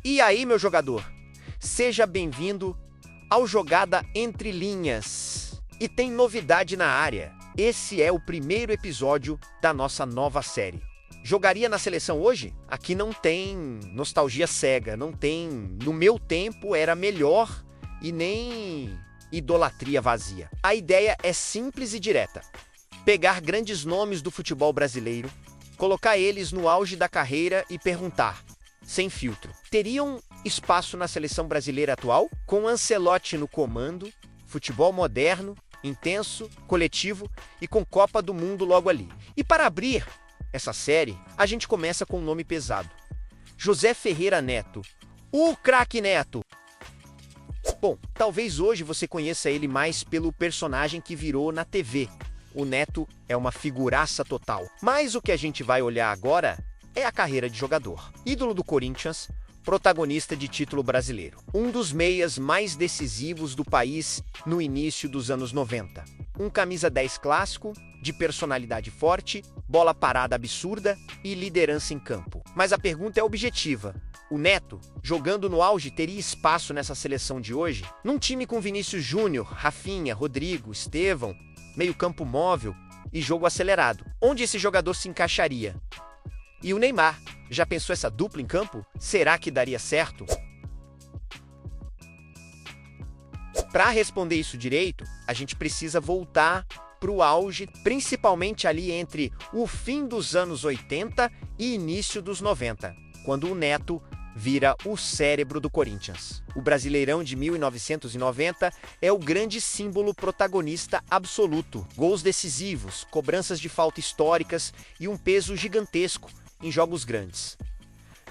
E aí, meu jogador? Seja bem-vindo ao Jogada Entre Linhas. E tem novidade na área. Esse é o primeiro episódio da nossa nova série. Jogaria na seleção hoje? Aqui não tem nostalgia cega, não tem no meu tempo era melhor e nem idolatria vazia. A ideia é simples e direta. Pegar grandes nomes do futebol brasileiro, colocar eles no auge da carreira e perguntar, sem filtro, teriam espaço na seleção brasileira atual? Com Ancelotti no comando, futebol moderno, intenso, coletivo e com Copa do Mundo logo ali. E para abrir essa série, a gente começa com um nome pesado. José Ferreira Neto, o craque Neto. Bom, talvez hoje você conheça ele mais pelo personagem que virou na TV. O Neto é uma figuraça total. Mas o que a gente vai olhar agora é a carreira de jogador. Ídolo do Corinthians, protagonista de título brasileiro. Um dos meias mais decisivos do país no início dos anos 90. Um camisa 10 clássico, de personalidade forte, bola parada absurda e liderança em campo. Mas a pergunta é objetiva. O Neto, jogando no auge, teria espaço nessa seleção de hoje? Num time com Vinícius Júnior, Rafinha, Rodrigo, Estevão, meio-campo móvel e jogo acelerado. Onde esse jogador se encaixaria? E o Neymar? Já pensou essa dupla em campo? Será que daria certo? Para responder isso direito, a gente precisa voltar para o auge, principalmente ali entre o fim dos anos 80 e início dos 90, quando o Neto vira o cérebro do Corinthians. O Brasileirão de 1990 é o grande símbolo protagonista absoluto. Gols decisivos, cobranças de falta históricas e um peso gigantesco em jogos grandes.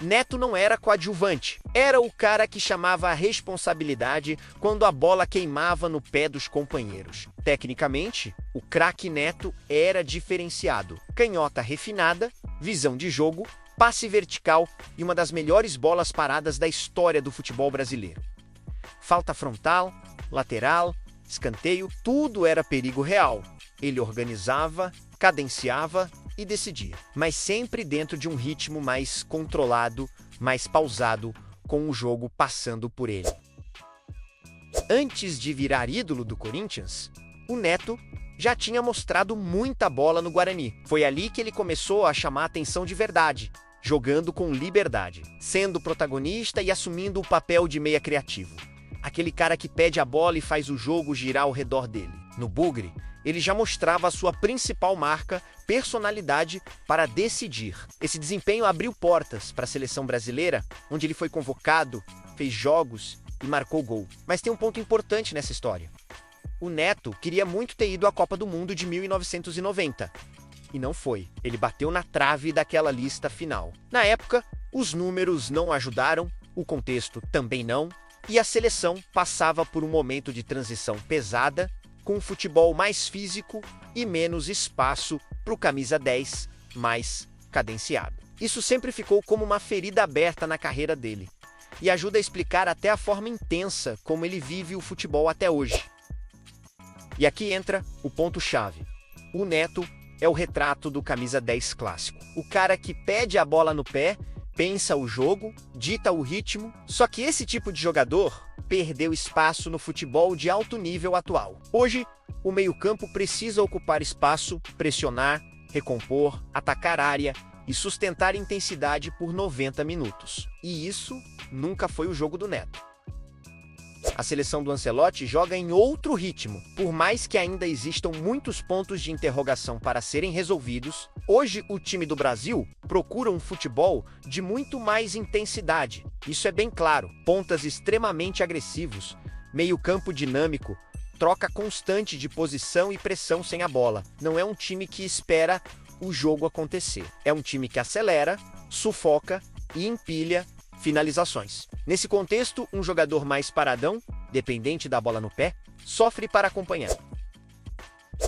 Neto não era coadjuvante, era o cara que chamava a responsabilidade quando a bola queimava no pé dos companheiros. Tecnicamente, o craque Neto era diferenciado. Canhota refinada, visão de jogo, passe vertical e uma das melhores bolas paradas da história do futebol brasileiro. Falta frontal, lateral, escanteio, tudo era perigo real. Ele organizava, cadenciava e decidia, mas sempre dentro de um ritmo mais controlado, mais pausado, com o jogo passando por ele. Antes de virar ídolo do Corinthians, o Neto já tinha mostrado muita bola no Guarani. Foi ali que ele começou a chamar a atenção de verdade, jogando com liberdade, sendo protagonista e assumindo o papel de meia criativo. Aquele cara que pede a bola e faz o jogo girar ao redor dele. No Bugre, ele já mostrava a sua principal marca, personalidade, para decidir. Esse desempenho abriu portas para a seleção brasileira, onde ele foi convocado, fez jogos e marcou gol. Mas tem um ponto importante nessa história. O Neto queria muito ter ido à Copa do Mundo de 1990. E não foi. Ele bateu na trave daquela lista final. Na época, os números não ajudaram, o contexto também não, e a seleção passava por um momento de transição pesada, com um futebol mais físico e menos espaço para o camisa 10 mais cadenciado. Isso sempre ficou como uma ferida aberta na carreira dele, e ajuda a explicar até a forma intensa como ele vive o futebol até hoje. E aqui entra o ponto-chave. O Neto é o retrato do camisa 10 clássico. O cara que pede a bola no pé, pensa o jogo, dita o ritmo, só que esse tipo de jogador perdeu espaço no futebol de alto nível atual. Hoje, o meio-campo precisa ocupar espaço, pressionar, recompor, atacar área e sustentar intensidade por 90 minutos. E isso nunca foi o jogo do Neto. A seleção do Ancelotti joga em outro ritmo. Por mais que ainda existam muitos pontos de interrogação para serem resolvidos, hoje o time do Brasil procura um futebol de muito mais intensidade. Isso é bem claro. Pontas extremamente agressivos, meio-campo dinâmico, troca constante de posição e pressão sem a bola. Não é um time que espera o jogo acontecer. É um time que acelera, sufoca e empilha finalizações. Nesse contexto, um jogador mais paradão, dependente da bola no pé, sofre para acompanhar.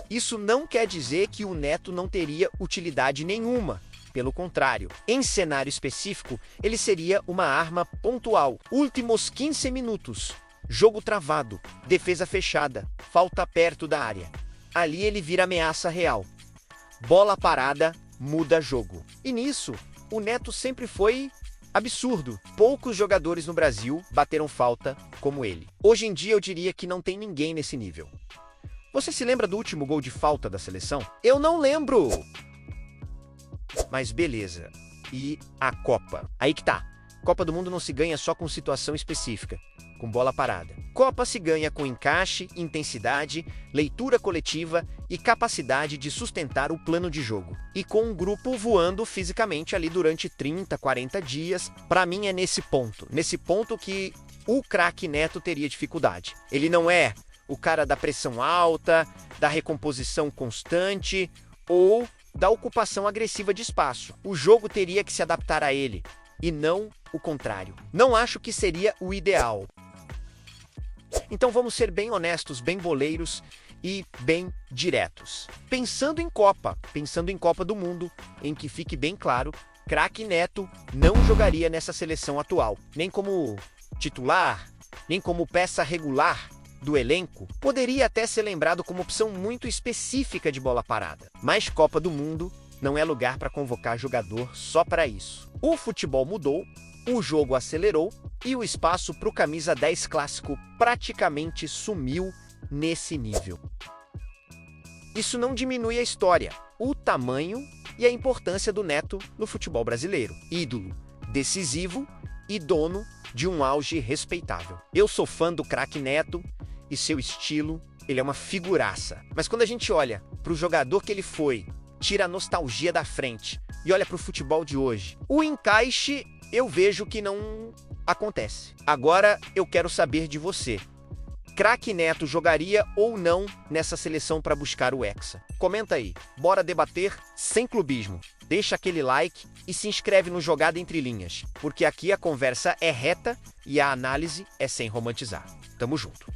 Isso não quer dizer que o Neto não teria utilidade nenhuma. Pelo contrário, em cenário específico, ele seria uma arma pontual. Últimos 15 minutos, jogo travado, defesa fechada, falta perto da área. Ali ele vira ameaça real. Bola parada, muda jogo. E nisso, o Neto sempre foi Absurdo! Poucos jogadores no Brasil bateram falta como ele. Hoje em dia eu diria que não tem ninguém nesse nível. Você se lembra do último gol de falta da seleção? Eu não lembro! Mas beleza. E a Copa? Aí que tá. Copa do Mundo não se ganha só com situação específica, com bola parada. Copa se ganha com encaixe, intensidade, leitura coletiva e capacidade de sustentar o plano de jogo. E com um grupo voando fisicamente ali durante 30, 40 dias, pra mim é nesse ponto que o craque Neto teria dificuldade. Ele não é o cara da pressão alta, da recomposição constante ou da ocupação agressiva de espaço. O jogo teria que se adaptar a ele, e não o contrário. Não acho que seria o ideal. Então vamos ser bem honestos, bem boleiros e bem diretos. Pensando em Copa do Mundo, em que fique bem claro, craque Neto não jogaria nessa seleção atual, nem como titular, nem como peça regular do elenco. Poderia até ser lembrado como opção muito específica de bola parada. Mas Copa do Mundo não é lugar para convocar jogador só para isso. O futebol mudou, o jogo acelerou e o espaço para o camisa 10 clássico praticamente sumiu nesse nível. Isso não diminui a história, o tamanho e a importância do Neto no futebol brasileiro. Ídolo, decisivo e dono de um auge respeitável. Eu sou fã do craque Neto e seu estilo, ele é uma figuraça. Mas quando a gente olha para o jogador que ele foi, tira a nostalgia da frente e olha para o futebol de hoje, o encaixe eu vejo que não acontece. Agora eu quero saber de você. Craque Neto jogaria ou não nessa seleção para buscar o Hexa? Comenta aí. Bora debater sem clubismo. Deixa aquele like e se inscreve no Jogada Entre Linhas, porque aqui a conversa é reta e a análise é sem romantizar. Tamo junto.